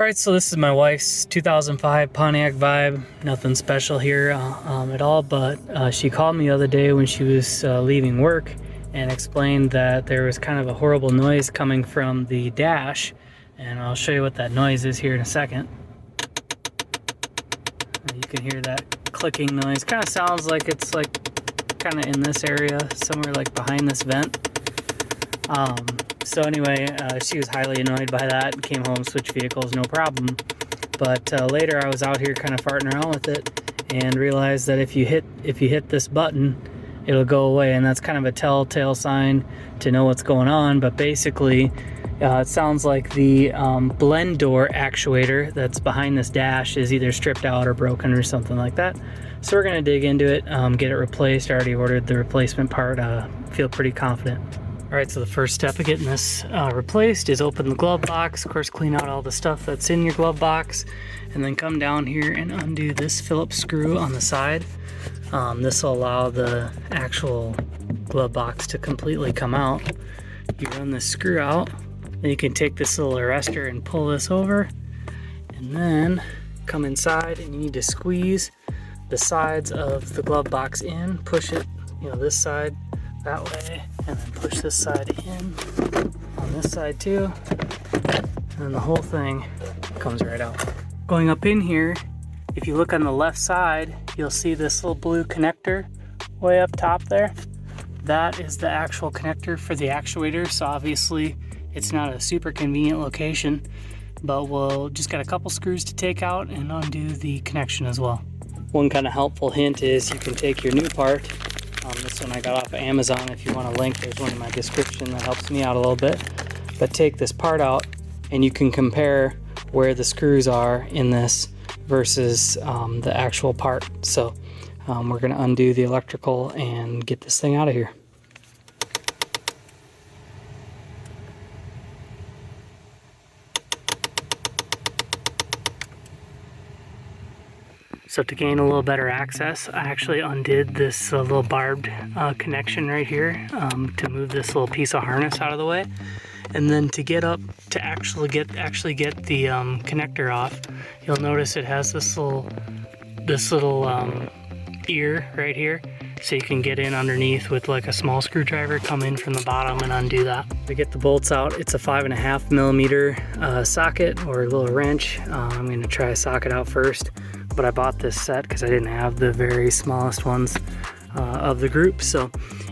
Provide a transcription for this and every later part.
Alright, so this is my wife's 2005 Pontiac Vibe. Nothing special here at all, but she called me the other day when she was leaving work and explained that there was kind of a horrible noise coming from the dash, and I'll show you what that noise is here in a second. You can hear that clicking noise. Kind of sounds like it's like kind of in this area, somewhere like behind this vent. So anyway, she was highly annoyed by that and came home, switched vehicles, no problem. But later I was out here kind of farting around with it and realized that if you hit this button, it'll go away, and that's kind of a telltale sign to know what's going on. But basically, it sounds like the blend door actuator that's behind this dash is either stripped out or broken or something like that. So we're gonna dig into it, get it replaced. I already ordered the replacement part. Feel pretty confident. All right, so the first step of getting this replaced is open the glove box. Of course, clean out all the stuff that's in your glove box, and then come down here and undo this Phillips screw on the side. This will allow the actual glove box to completely come out. You run this screw out, then you can take this little arrestor and pull this over, and then come inside, and you need to squeeze the sides of the glove box in, push it, this side that way, and then push this side in on this side too, and then the whole thing comes right out. Going up in here, if you look on the left side, you'll see this little blue connector way up top there. That is the actual connector for the actuator, so obviously it's not a super convenient location, but we'll just got a couple screws to take out and undo the connection as well. One kind of helpful hint is you can take your new part. This one I got off of Amazon. If you want a link, there's one in my description that helps me out a little bit. But take this part out and you can compare where the screws are in this versus the actual part. So we're going to undo the electrical and get this thing out of here. So to gain a little better access, I actually undid this little barbed connection right here to move this little piece of harness out of the way. And then to get up to actually get the connector off, you'll notice it has this little ear right here, so you can get in underneath with like a small screwdriver, come in from the bottom and undo that. To get the bolts out, it's a 5.5 millimeter socket or a little wrench. I'm going to try a socket out first, but I bought this set because I didn't have the very smallest ones of the group. So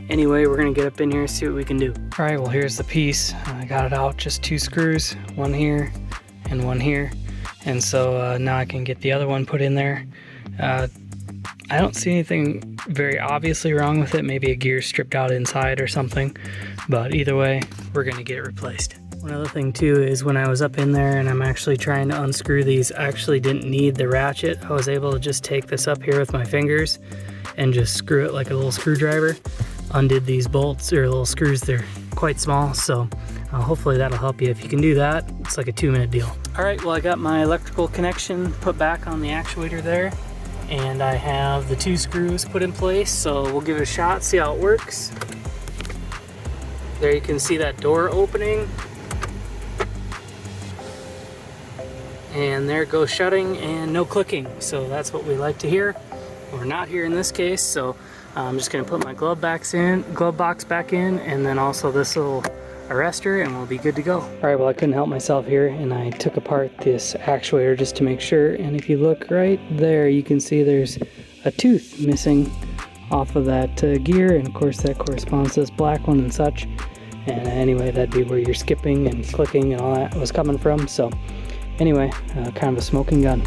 anyway, we're going to get up in here and see what we can do. All right, well, here's the piece. I got it out, just 2 screws, one here and one here. And so now I can get the other one put in there. I don't see anything very obviously wrong with it. Maybe a gear stripped out inside or something, but either way, we're going to get it replaced. One other thing too is when I was up in there and I'm actually trying to unscrew these, I actually didn't need the ratchet. I was able to just take this up here with my fingers and just screw it like a little screwdriver. Undid these bolts or little screws, they're quite small, so hopefully that'll help you. If you can do that, it's like a 2-minute deal. All right, well, I got my electrical connection put back on the actuator there, and I have the 2 screws put in place, so we'll give it a shot, see how it works. There you can see that door opening. And there it goes shutting and no clicking. So that's what we like to hear. We're not here in this case, so I'm just gonna put my glove box back in, and then also this little arrestor, and we'll be good to go. All right, well, I couldn't help myself here, and I took apart this actuator just to make sure. And if you look right there, you can see there's a tooth missing off of that gear, and of course that corresponds to this black one and such. And anyway, that'd be where your skipping and clicking and all that was coming from. So anyway, kind of a smoking gun.